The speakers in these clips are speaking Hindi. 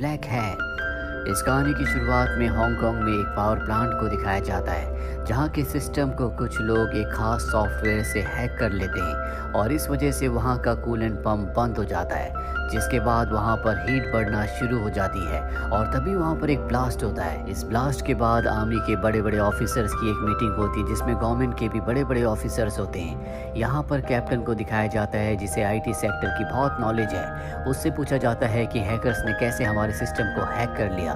Black hat. इस कहानी की शुरुआत में हांगकांग में एक पावर प्लांट को दिखाया जाता है जहां के सिस्टम को कुछ लोग एक खास सॉफ्टवेयर से हैक कर लेते हैं और इस वजह से वहां का कूलेंट पंप बंद हो जाता है, जिसके बाद वहां पर हीट बढ़ना शुरू हो जाती है और तभी वहां पर एक ब्लास्ट होता है। इस ब्लास्ट के बाद आर्मी के बड़े बड़े ऑफिसर्स की एक मीटिंग होती है जिसमें गवर्नमेंट के भी बड़े बड़े ऑफिसर्स होते हैं। यहाँ पर कैप्टन को दिखाया जाता है जिसे आईटी सेक्टर की बहुत नॉलेज है। उससे पूछा जाता है कि हैकर्स ने कैसे हमारे सिस्टम को हैक कर लिया।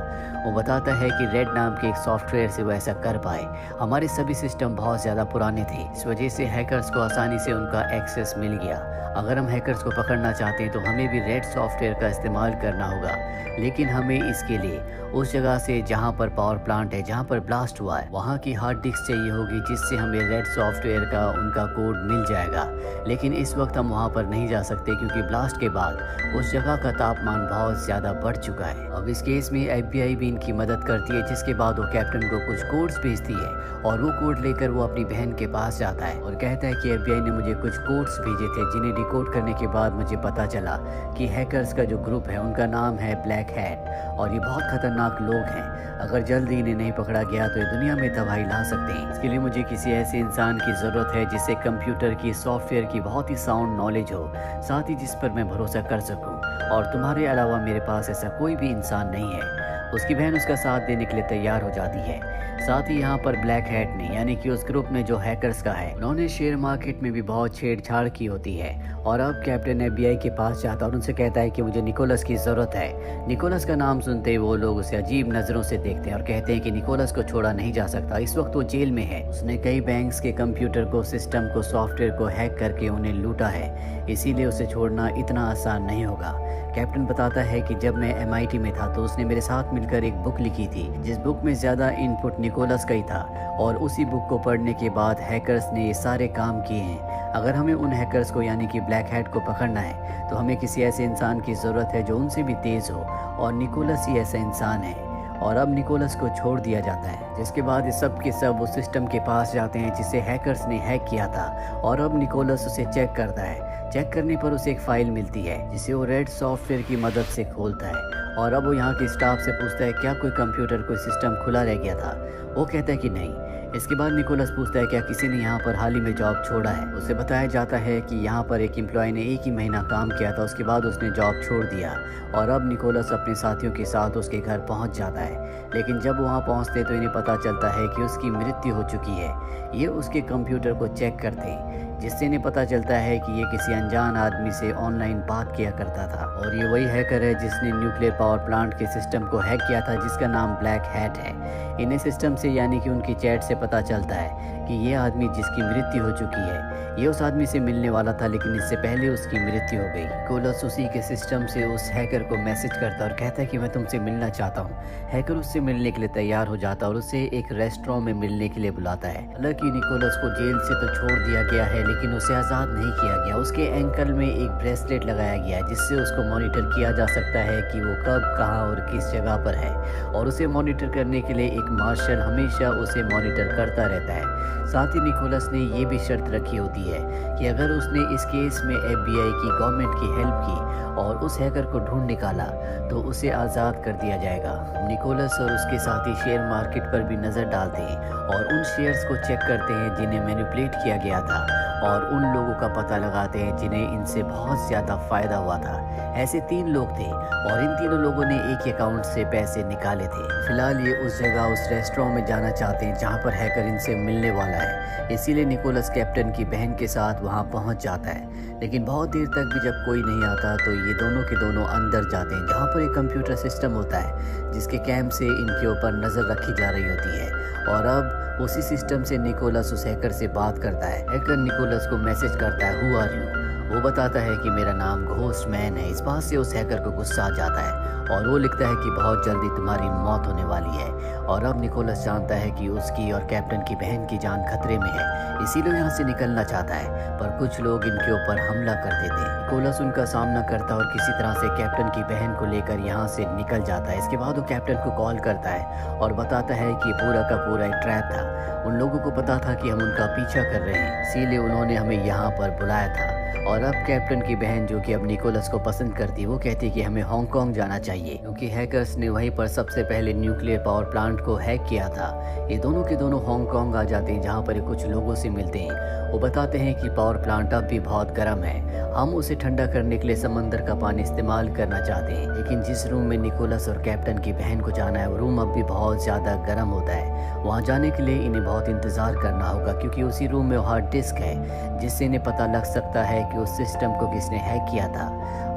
वो बताता है कि रेड नाम के एक सॉफ्टवेयर से वो ऐसा कर पाए। हमारे सभी सिस्टम बहुत ज़्यादा पुराने थे, इस वजह से हैकर्स को आसानी से उनका एक्सेस मिल गया। अगर हम हैकर्स को पकड़ना चाहते हैं तो हमें भी रेड सॉफ्टवेयर का इस्तेमाल करना होगा, लेकिन हमें इसके लिए उस जगह से जहां पर पावर प्लांट है, जहां पर ब्लास्ट हुआ है, वहां की हार्ड डिस्क चाहिए होगी जिससे हमें रेड सॉफ्टवेयर का उनका कोड मिल जाएगा। लेकिन इस वक्त हम वहां पर नहीं जा सकते क्योंकि ब्लास्ट के बाद उस जगह का तापमान बहुत ज़्यादा बढ़ चुका है। अब इस केस में FBI भी इनकी मदद करती है, जिसके बाद वो कैप्टन को कुछ कोड्स भेजती है और वो कोड लेकर वो अपनी बहन के पास जाता है और कहता है कि FBI ने मुझे कुछ कोड्स भेजे थे जिन्हें डिकोड करने के बाद मुझे पता चला कि हैकर्स का जो ग्रुप है उनका नाम है ब्लैक हैट और ये बहुत खतरनाक लोग हैं। अगर जल्दी इन्हें नहीं पकड़ा गया तो ये दुनिया में तबाही ला सकते हैं। इसके लिए मुझे किसी ऐसे इंसान की ज़रूरत है जिसे कंप्यूटर की सॉफ्टवेयर की बहुत ही साउंड नॉलेज हो, साथ ही जिस पर मैं भरोसा कर सकूं, और तुम्हारे अलावा मेरे पास ऐसा कोई भी इंसान नहीं है। उसकी बहन उसका साथ देने के लिए तैयार हो जाती है। साथ ही यहाँ पर ब्लैक हैट ने, यानी कि उस ग्रुप में जो हैकर्स का है, उन्होंने शेयर मार्केट में भी बहुत छेड़छाड़ की होती है और अब कैप्टन FBI के पास जाता है और उनसे कहता है कि मुझे निकोलस की ज़रूरत है। निकोलस का नाम सुनते ही वो लोग उसे अजीब नज़रों से देखते हैं और कहते हैं कि निकोलस को छोड़ा नहीं जा सकता, इस वक्त वो जेल में है। उसने कई बैंक्स के कंप्यूटर को, सिस्टम को, सॉफ्टवेयर को हैक करके उन्हें लूटा है, इसीलिए उसे छोड़ना इतना आसान नहीं होगा। कैप्टन बताता है कि जब मैं MIT में था तो उसने मेरे साथ मिलकर एक बुक लिखी थी जिस बुक में ज़्यादा इनपुट निकोलस का ही था और उसी बुक को पढ़ने के बाद हैकर्स ने ये सारे काम किए हैं। अगर हमें उन हैकर्स को, यानी कि ब्लैक हैट को पकड़ना है तो हमें किसी ऐसे इंसान की ज़रूरत है जो उनसे भी तेज़ हो और निकोलस ही ऐसा इंसान है। और अब निकोलस को छोड़ दिया जाता है, जिसके बाद ये सब के सब उस सिस्टम के पास जाते हैं जिसे हैकर्स ने हैक किया था और अब निकोलस उसे चेक करता है। चेक करने पर उसे एक फाइल मिलती है जिसे वो रेड सॉफ्टवेयर की मदद से खोलता है और अब वो यहाँ के स्टाफ से पूछता है क्या कोई कंप्यूटर, कोई सिस्टम खुला रह गया था। वो कहता है कि नहीं। इसके बाद निकोलस पूछता है क्या किसी ने यहाँ पर हाल ही में जॉब छोड़ा है। उसे बताया जाता है कि यहाँ पर एक एम्प्लॉय ने एक ही महीना काम किया था, उसके बाद उसने जॉब छोड़ दिया और अब निकोलस अपने साथियों के साथ उसके घर पहुँच जाता है। लेकिन जब वहाँ पहुँचते तो इन्हें पता चलता है कि उसकी मृत्यु हो चुकी है। ये उसके कंप्यूटर को चेक करते जिससे इन्हें पता चलता है कि ये किसी अनजान आदमी से ऑनलाइन बात किया करता था और ये वही हैकर है जिसने न्यूक्लियर पावर प्लांट के सिस्टम को हैक किया था जिसका नाम ब्लैक हैट है। इन्हें सिस्टम से, यानी कि उनकी चैट से पता चलता है कि ये आदमी जिसकी मृत्यु हो चुकी है ये उस आदमी से मिलने वाला था, लेकिन इससे पहले उसकी मृत्यु हो गई। निकोलस उसी के सिस्टम से उस हैकर को मैसेज करता है और कहता है कि मैं तुमसे मिलना चाहता हूँ। हैकर उससे मिलने के लिए तैयार हो जाता है और उसे एक रेस्टोरेंट में मिलने के लिए बुलाता है। हालांकि निकोलस को जेल से तो छोड़ दिया गया है लेकिन उसे आज़ाद नहीं किया गया। उसके एंकल में एक ब्रेसलेट लगाया गया है जिससे उसको मॉनिटर किया जा सकता है कि वो कब, कहाँ और किस जगह पर है और उसे मॉनिटर करने के लिए एक मार्शल हमेशा उसे मॉनिटर करता रहता है। साथ ही निकोलस ने ये भी शर्त रखी होती है कि अगर उसने इस केस में FBI की, गवर्नमेंट की हेल्प की और उस हैकर को ढूंढ निकाला तो उसे आज़ाद कर दिया जाएगा। निकोलस और उसके साथी शेयर मार्केट पर भी नज़र डालते हैं और उन शेयर्स को चेक करते हैं जिन्हें मैनिपुलेट किया गया था और उन लोगों का पता लगाते हैं जिन्हें इनसे बहुत ज़्यादा फ़ायदा हुआ था। ऐसे 3 लोग थे और इन तीनों लोगों ने एक अकाउंट से पैसे निकाले थे। फिलहाल ये उस जगह, उस रेस्टोरेंट में जाना चाहते हैं जहाँ पर हैकर इनसे मिलने वाला है, इसीलिए निकोलस कैप्टन की बहन के साथ वहाँ पहुँच जाता है। लेकिन बहुत देर तक भी जब कोई नहीं आता तो ये दोनों के दोनों अंदर जाते हैं जहाँ पर एक कंप्यूटर सिस्टम होता है जिसके कैम से इनके ऊपर नज़र रखी जा रही होती है और अब उसी सिस्टम से निकोलस उस हैकर से बात करता है। हैकर निकोलस को मैसेज करता है, हु आर यू। वो बताता है कि मेरा नाम घोस्ट मैन है। इस बात से उस हैकर को गुस्सा आ जाता है और वो लिखता है कि बहुत जल्दी तुम्हारी मौत होने वाली है और अब निकोलस जानता है कि उसकी और कैप्टन की बहन की जान खतरे में है, इसीलिए यहाँ से निकलना चाहता है पर कुछ लोग इनके ऊपर हमला कर देते हैं। निकोलस उनका सामना करता है और किसी तरह से कैप्टन की बहन को लेकर यहाँ से निकल जाता है। इसके बाद वो कैप्टन को कॉल करता है और बताता है कि पूरा का पूरा एक ट्रैप था। उन लोगों को पता था कि हम उनका पीछा कर रहे हैं, इसीलिए उन्होंने हमें यहाँ पर बुलाया था। और अब कैप्टन की बहन जो कि अब निकोलस को पसंद करती है वो कहती है कि हमें हांगकांग जाना चाहिए, क्योंकि हैकर्स ने वहीं पर सबसे पहले न्यूक्लियर पावर प्लांट को हैक किया था। ये दोनों के दोनों हांगकांग आ जाते हैं, जहाँ पर ये कुछ लोगों से मिलते हैं। वो बताते हैं कि पावर प्लांट अब भी बहुत गर्म है, हम उसे ठंडा करने के लिए समंदर का पानी इस्तेमाल करना चाहते हैं, लेकिन जिस रूम में निकोलस और कैप्टन की बहन को जाना है वो रूम अब भी बहुत ज़्यादा गर्म होता है। वहाँ जाने के लिए इन्हें बहुत इंतज़ार करना होगा, क्योंकि उसी रूम में हार्ड डिस्क है जिससे इन्हें पता लग सकता है कि उस सिस्टम को किसने हैक किया था।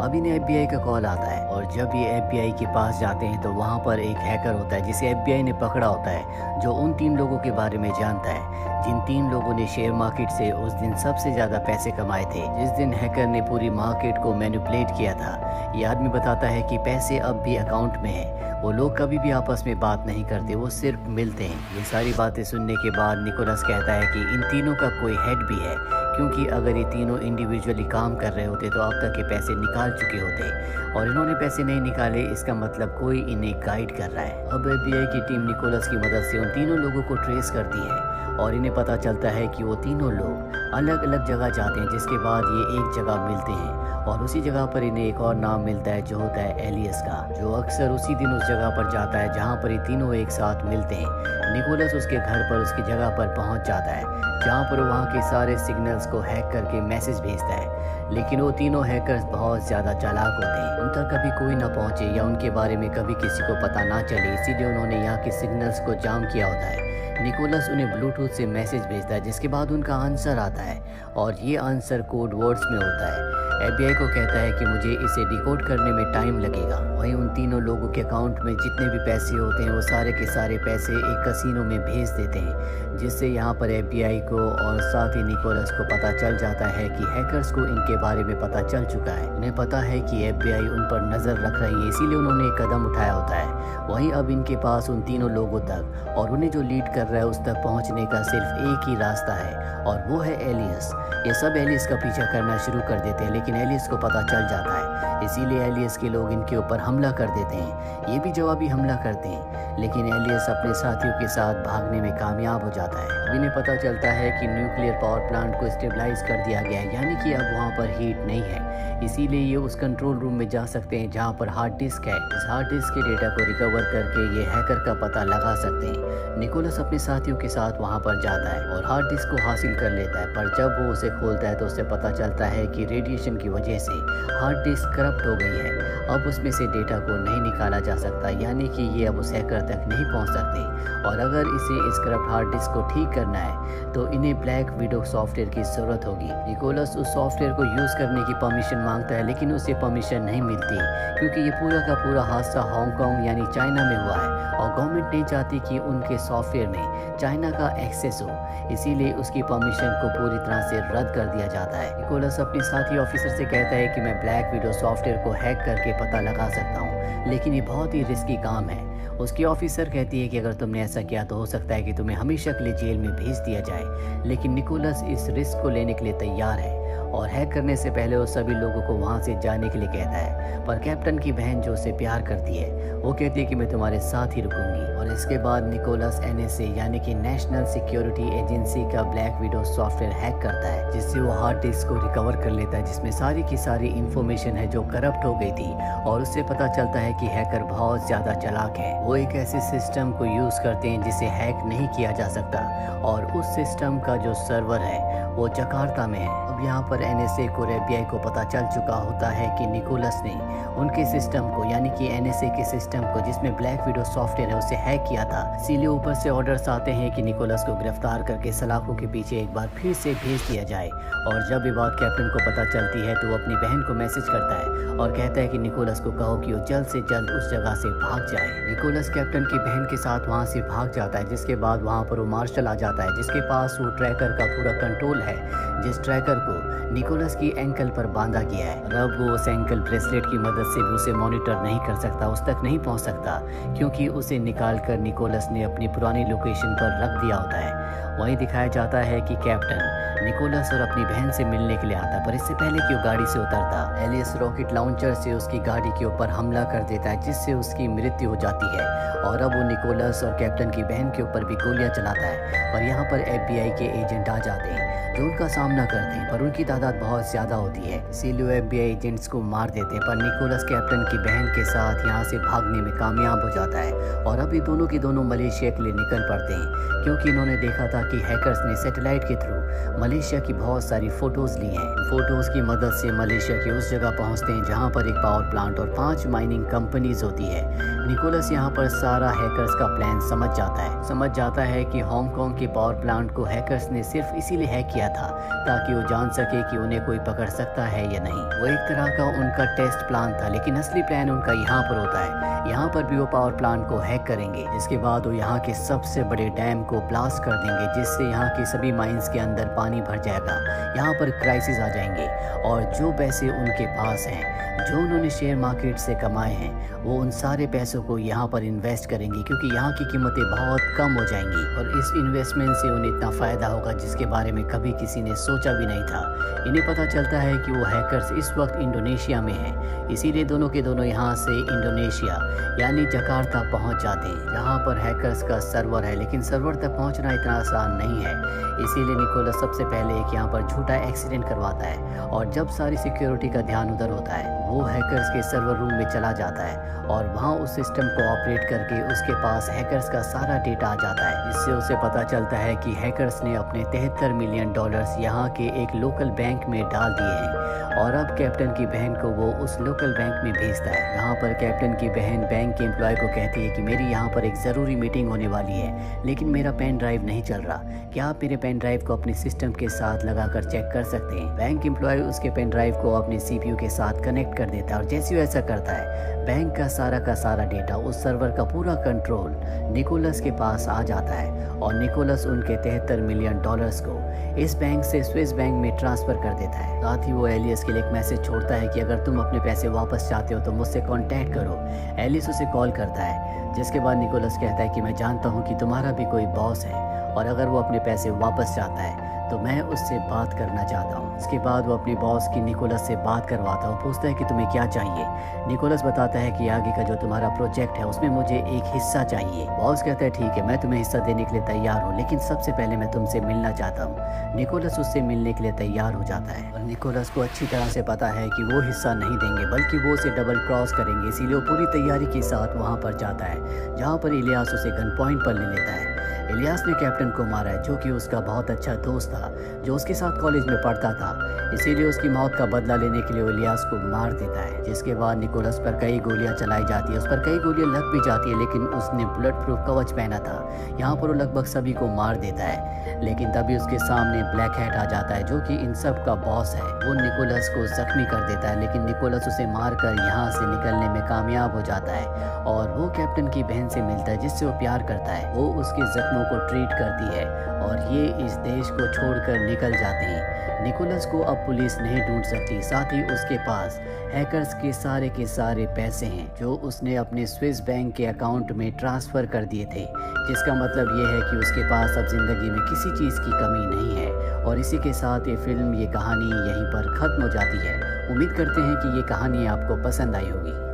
अब इन्हें FBI का कॉल आता है और जब ये FBI के पास जाते हैं तो वहाँ पर एक हैकर होता है जिसे FBI ने पकड़ा होता है, जो उन 3 लोगों के बारे में जानता है जिन 3 लोगों ने शेयर मार्केट से उस दिन सबसे ज़्यादा पैसे कमाए थे, जिस दिन हैकर ने पूरी मार्केट को मैनिपुलेट किया था। ये आदमी बताता है कि पैसे अब भी अकाउंट में है, वो लोग कभी भी आपस में बात नहीं करते, वो सिर्फ मिलते हैं। ये सारी बातें सुनने के बाद निकोलस कहता है कि इन तीनों का कोई हेड भी है, क्योंकि अगर ये तीनों इंडिविजुअली काम कर रहे होते तो अब तक ये पैसे निकाल चुके होते, और इन्होंने पैसे नहीं निकाले, इसका मतलब कोई इन्हें गाइड कर रहा है। अब FBI की टीम निकोलस की मदद से उन तीनों लोगों को ट्रेस करती है और इन्हें पता चलता है कि वो तीनों लोग अलग अलग जगह जाते हैं, जिसके बाद ये एक जगह मिलते हैं और उसी जगह पर इन्हें एक और नाम मिलता है जो होता है एलियस का, जो अक्सर उसी दिन उस जगह पर जाता है जहाँ पर ये तीनों एक साथ मिलते हैं। निकोलस उसके घर पर उसकी जगह पर पहुँच जाता है, जहाँ पर वहाँ के सारे सिग्नल्स को हैक करके मैसेज भेजता है, लेकिन वो तीनों हैकर्स बहुत ज़्यादा चालाक होते हैं। उन तक कभी कोई ना पहुँचे या उनके बारे में कभी किसी को पता ना चले, इसीलिए उन्होंने यहाँ के सिग्नल्स को जाम किया होता है। निकोलस उन्हें ब्लूटूथ से मैसेज भेजता है, जिसके बाद उनका आंसर आता है और ये आंसर कोड वर्ड्स में होता है। FBI को कहता है कि मुझे इसे डिकोड करने में टाइम लगेगा। वहीं उन तीनों लोगों के अकाउंट में जितने भी पैसे होते हैं वो सारे के सारे पैसे एक कसिनो में भेज देते हैं, जिससे यहाँ पर FBI को और साथ ही निकोलस को पता चल जाता है कि हैकर्स को इनके बारे में पता चल चुका है। उन्हें पता है कि FBI उन पर नज़र रख रही है, इसीलिए उन्होंने एक कदम उठाया होता है। वहीं अब इनके पास उन तीनों लोगों तक और उन्हें जो लीड कर रहा है उस तक पहुँचने का सिर्फ एक ही रास्ता है, और वो है एलियस। ये सब एलियस का पीछा करना शुरू कर देते हैं, लेकिन एलियस को पता चल जाता है, इसीलिए एलियस के लोग इनके ऊपर हमला कर देते हैं। ये भी जवाबी हमला करते हैं, लेकिन एलियस अपने साथियों के साथ भागने में कामयाब हो जाता है। अब इन्हें पता चलता है कि न्यूक्लियर पावर प्लांट को स्टेबलाइज कर दिया गया है, यानी कि अब वहाँ पर हीट नहीं है, इसीलिए ये उस कंट्रोल रूम में जा सकते हैं जहाँ पर हार्ड डिस्क है। इस हार्ड डिस्क के डेटा को रिकवर करके ये हैकर का पता लगा सकते हैं। निकोलस अपने साथियों के साथ वहाँ पर जाता है और हार्ड डिस्क को हासिल कर लेता है, पर जब वो उसे खोलता है तो उसे पता चलता है कि रेडिएशन की वजह से हार्ड डिस्क करप्ट हो गई है। अब उसमें से डेटा को नहीं निकाला जा सकता, यानी कि ये अब उस हैकर तक नहीं पहुंच सकते, और अगर इसे इस करप्ट हार्ड डिस्क को ठीक करना है तो इन्हें ब्लैक विडो सॉफ्टवेयर की ज़रूरत होगी। निकोलस उस सॉफ्टवेयर को यूज़ करने की परमिशन मांगता है, लेकिन उसे परमिशन नहीं मिलती, क्योंकि ये पूरा का पूरा हादसा हांगकांग यानी चाइना में हुआ है और गवर्नमेंट नहीं चाहती कि उनके सॉफ्टवेयर में चाइना का एक्सेस हो, इसीलिए उसकी परमिशन को पूरी तरह से रद्द कर दिया जाता है। निकोलस अपने साथी ऑफिसर से कहता है कि मैं ब्लैक विडो सॉफ्टवेयर को हैक करके पता लगा सकता हूँ, लेकिन ये बहुत ही रिस्की काम है। उसकी ऑफिसर कहती है कि अगर तुमने ऐसा किया तो हो सकता है कि तुम्हें हमेशा के लिए जेल में भेज दिया जाए, लेकिन निकोलस इस रिस्क को लेने के लिए तैयार है और हैक करने से पहले वो सभी लोगों को वहाँ से जाने के लिए कहता है। पर कैप्टन की बहन जो उसे प्यार करती है वो कहती है कि मैं तुम्हारे साथ ही रुकूंगी, और इसके बाद निकोलस NSA यानी कि नेशनल सिक्योरिटी एजेंसी का ब्लैक विडो सॉफ्टवेयर हैक करता है, जिससे वो हार्ड डिस्क को रिकवर कर लेता है, जिसमें सारी की सारी इंफॉर्मेशन है जो करप्ट हो गई थी, और उससे पता चलता है कि हैकर बहुत ज़्यादा चालाक है। वो एक ऐसे सिस्टम को यूज़ करते हैं जिसे हैक नहीं किया जा सकता, और उस सिस्टम का जो सर्वर है वो जकार्ता में है। अब यहाँ पर NSA को और FBI को पता चल चुका होता है कि निकोलस ने उनके सिस्टम को यानी कि NSA के सिस्टम को जिसमें ब्लैक विडो सॉफ्टवेयर है उसे हैक किया था, इसीलिए ऊपर से ऑर्डर्स आते हैं कि निकोलस को गिरफ्तार करके सलाखों के पीछे एक बार फिर से भेज दिया जाए। और जब ये बात कैप्टन को पता चलती है तो वो अपनी बहन को मैसेज करता है और कहता है कि निकोलस को कहो कि वो जल्द से जल्द उस जगह से भाग जाए। निकोलस कैप्टन की बहन के साथ वहाँ से भाग जाता है, जिसके बाद वहाँ पर वो मार्शल आ जाता है जिसके पास वो ट्रैकर का पूरा कंट्रोल है, जिस ट्रैकर को निकोलस की एंकल पर बांधा गया है। और अब वो उस एंकल ब्रेसलेट की मदद से भी उसे मॉनिटर नहीं कर सकता, उस तक नहीं पहुंच सकता, क्योंकि उसे निकालकर निकोलस ने अपनी पुरानी लोकेशन पर रख दिया होता है। वहीं दिखाया जाता है कि कैप्टन निकोलस और अपनी बहन से मिलने के लिए आता, पर इससे पहले कि वो गाड़ी से उतरता, एलियस रॉकेट लॉन्चर से उसकी गाड़ी के ऊपर हमला कर देता है, जिससे उसकी मृत्यु हो जाती है। और अब वो निकोलस और कैप्टन की बहन के ऊपर भी गोलियां चलाता है। पर यहाँ पर FBI के एजेंट आ जाते हैं जो उनका सामना करते हैं, पर उनकी तादाद बहुत ज्यादा होती है, इसीलिए वो FBI एजेंट्स को मार देते हैं। पर निकोलस कैप्टन की बहन के साथ यहाँ से भागने में कामयाब हो जाता है और अभी दोनों के दोनों मलेशिया के लिए निकल पड़ते हैं, क्योंकि इन्होंने देखा था कि हैकर्स ने सैटेलाइट के थ्रू मलेशिया की बहुत सारी फोटोज ली हैं। फोटोज की मदद से मलेशिया की उस जगह पहुंचते हैं जहां पर एक पावर प्लांट और 5 माइनिंग कंपनीज होती है। निकोलस यहां पर सारा हैकर्स का प्लान समझ जाता है कि हांगकांग के पावर प्लांट को हैकर्स ने सिर्फ इसीलिए हैक किया था ताकि वो जान सके कि उन्हें कोई पकड़ सकता है या नहीं। वो एक तरह का उनका टेस्ट प्लान था, लेकिन असली प्लान उनका यहाँ पर होता है। यहाँ पर भी वो पावर प्लांट को हैक करेंगे, जिसके बाद वो यहाँ के सबसे बड़े डैम को ब्लास्ट कर देंगे, जिससे यहाँ के सभी माइंस के अंदर पानी भर जाएगा। यहाँ पर क्राइसिस आ जाएंगे और जो पैसे उनके पास हैं, जो उन्होंने शेयर मार्केट से कमाए हैं, वो उन सारे पैसों को यहाँ पर इन्वेस्ट करेंगे, क्योंकि यहाँ की कीमतें बहुत कम हो जाएंगी और इस इन्वेस्टमेंट से उन्हें इतना फ़ायदा होगा जिसके बारे में कभी किसी ने सोचा भी नहीं था। इन्हें पता चलता है कि वो हैकर्स इस वक्त इंडोनेशिया में हैं, इसीलिए दोनों के दोनों यहाँ से इंडोनेशिया यानी जकार्ता पहुँच जाते हैं, जहाँ पर हैकर्स का सर्वर है। लेकिन सर्वर तक पहुँचना इतना आसान नहीं है, इसीलिए निकोलस सबसे पहले एक यहाँ पर झूठा एक्सीडेंट करवाता है और जब सारी सिक्योरिटी का ध्यान उधर होता है, वो हैकर्स के सर्वर रूम में चला जाता है और वहाँ उस सिस्टम को ऑपरेट करके उसके पास हैकर्स का सारा डेटा आ जाता है, जिससे उसे पता चलता है कि हैकर्स ने अपने $73 मिलियन यहाँ के एक लोकल बैंक में डाल दिए हैं। और अब कैप्टन की बहन को वो उस लोकल बैंक में भेजता है। यहाँ पर कैप्टन की बहन बैंक के एम्प्लॉय को कहती है कि मेरी यहाँ पर एक ज़रूरी मीटिंग होने वाली है, लेकिन मेरा पेन ड्राइव नहीं चल रहा, क्या आप मेरे पेन ड्राइव को अपने सिस्टम के साथ लगाकर चेक कर सकते हैं। बैंक एम्प्लॉय उसके पेन ड्राइव को अपने CPU के साथ कनेक्ट कर देता है और जैसे वो ऐसा करता है, बैंक का सारा डेटा, उस सर्वर का पूरा कंट्रोल निकोलस के पास आ जाता है और निकोलस उनके $73 मिलियन को इस बैंक से स्विस बैंक में ट्रांसफ़र कर देता है। साथ ही वो एलियस के लिए एक मैसेज छोड़ता है कि अगर तुम अपने पैसे वापस चाहते हो तो मुझसे कांटेक्ट करो। एलियस उसे कॉल करता है, जिसके बाद निकोलस कहता है कि मैं जानता हूँ कि तुम्हारा भी कोई बॉस है और अगर वो अपने पैसे वापस चाहता है तो मैं उससे बात करना चाहता हूँ। इसके बाद वो अपने बॉस की निकोलस से बात करवाता है। वो पूछता है कि तुम्हें क्या चाहिए। निकोलस बताता है कि आगे का जो तुम्हारा प्रोजेक्ट है उसमें मुझे एक हिस्सा चाहिए। बॉस कहता है ठीक है, मैं तुम्हें हिस्सा देने के लिए तैयार हूँ, लेकिन सबसे पहले मैं तुमसे मिलना चाहता हूँ। निकोलस उससे मिलने के लिए तैयार हो जाता है और निकोलस को अच्छी तरह से पता है कि वो हिस्सा नहीं देंगे, बल्कि वो उसे डबल क्रॉस करेंगे, इसीलिए वो पूरी तैयारी के साथ वहाँ पर जाता है, जहाँ पर इलियास उसे गन पॉइंट पर ले लेता है। इलियास ने कैप्टन को मारा है, जो कि उसका बहुत अच्छा दोस्त था, जो उसके साथ कॉलेज में पढ़ता था, इसीलिए उसकी मौत का बदला लेने के लिए वो इलियास को मार देता है। जिसके बाद निकोलस पर कई गोलियां चलाई जाती है, उस पर कई गोलियां लग भी जाती है, लेकिन उसने बुलेट प्रूफ कवच पहना था। यहाँ पर वो लगभग सभी को मार देता है, लेकिन तभी उसके सामने ब्लैक हैट आ जाता है, जो कि इन सब का बॉस है। वो निकोलस को जख्मी कर देता है, लेकिन निकोलस उसे मारकर यहाँ से निकलने में कामयाब हो जाता है और वो कैप्टन की बहन से मिलता है, जिससे वो प्यार करता है। वो उसके जख्मों को ट्रीट करती है और ये इस देश को छोड़कर निकल जाते हैं। निकोलस को अब पुलिस नहीं ढूंढ सकती, साथ ही उसके पास हैकर्स के सारे पैसे हैं जो उसने अपने स्विस बैंक के अकाउंट में ट्रांसफ़र कर दिए थे, जिसका मतलब ये है कि उसके पास अब ज़िंदगी में किसी चीज़ की कमी नहीं है। और इसी के साथ ये फिल्म, ये कहानी यहीं पर ख़त्म हो जाती है। उम्मीद करते हैं कि ये कहानी आपको पसंद आई होगी।